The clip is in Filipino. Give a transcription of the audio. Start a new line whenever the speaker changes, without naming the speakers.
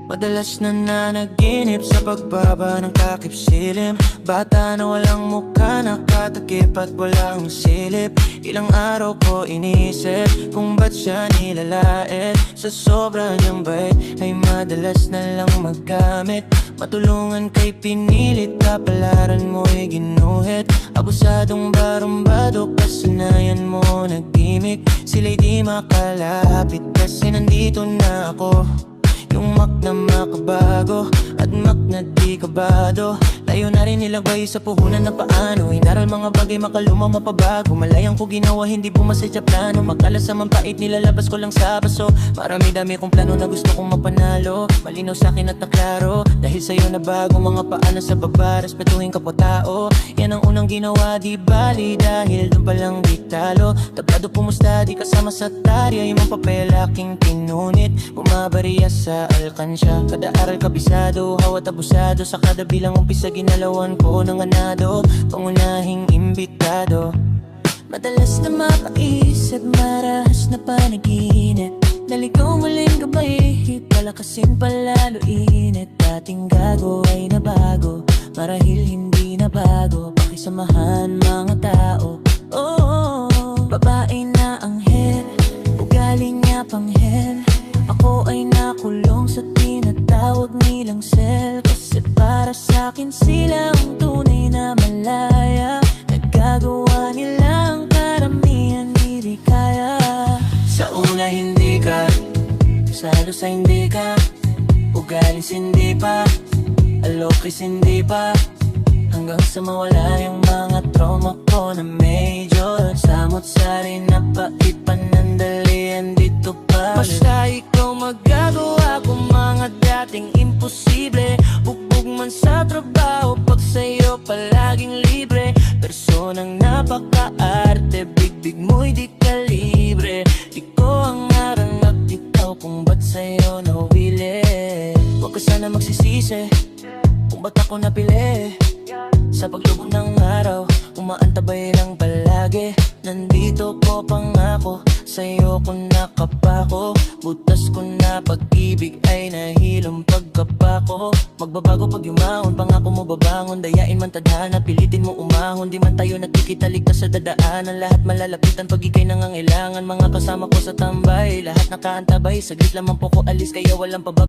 Madalas na nanaginip sa pagbaba ng takip silim. Bata na walang mukha, nakatakip at walang silip. Ilang araw ko inisip kung ba't siya nilalait. Sa sobra niyang bait ay madalas na lang maggamit. Matulungan kay pinilit, kapalaran mo'y ginuhit. Abusadong barumbado, kasanayan mo nag-gimik. Sila'y di makalapit kasi nandito na ako. Yung mak na makabago at mak na di kabado. Layo na rin nilagay sa puhunan na paano inaral mga bagay makaluma mapabago. Malayang ko ginawa hindi bumasadya plano. Makalas sa mampait nilalabas ko lang sa baso. Marami-dami kong plano na gusto kong mapanalo. Malinaw sa'kin at naklaro dahil sa'yo na bago mga paano sa baba. Respetuhin kapwa-tao, yan ang unang ginawa di bali. Dahil dun palang di talo. Tablado pumusta di kasama sa tarya. Yung mga papel aking pinunit bumabariya sa alkansya. Kada aral kabisado, hawat abusado. Sa kada bilang umpisa ginalawan ko ng ganado. Pangunahing imbitado. Madalas na mapaisip, marahas na panaginip. Naligaw muling gabay, palakasin palalo init. Dating gago ay nabago, marahil hindi na bago. Pakisamahan mga tao, oh, babae na anghel, ugali niya panghel. Ako ay nakulong sa tinatawag nilang cell. Kasi para sa'kin sila ang tunay na malaya. Nagagawa nilang karamihan hindi kaya. Sa una hindi ka, sa halos ay hindi ka. Ugalis hindi pa, alokis hindi pa. Hanggang sa mawala yung mga trauma ko na major. Samot-sari na paipanandalian dito pa. Basta ikaw magagawa kung mga dating imposible. Bugbog man sa trabaho, pag sa'yo palaging libre. Personang napaka-arte, big mo'y di kalibre. Di ko ang arang nagbitaw kung ba't sa'yo nawili. Huwag ka sana magsisisi kung ba't ako napili. Sa paglubog ng araw, umaantabay lang palagi. Nandito ko pangako, sa'yo ko nakapako. Butas ko na pag-ibig ay nahilong pagkapako. Magbabago pag yumahon, pangako mo babangon. Dayain man tadhana, pilitin mo umahon. Di man tayo nakikita, ligtas sa dadaanan. Lahat malalapitan pag ikay nangangailangan. Mga kasama ko sa tambay, lahat nakaantabay. Saglit lamang po ko alis, kaya walang pababa.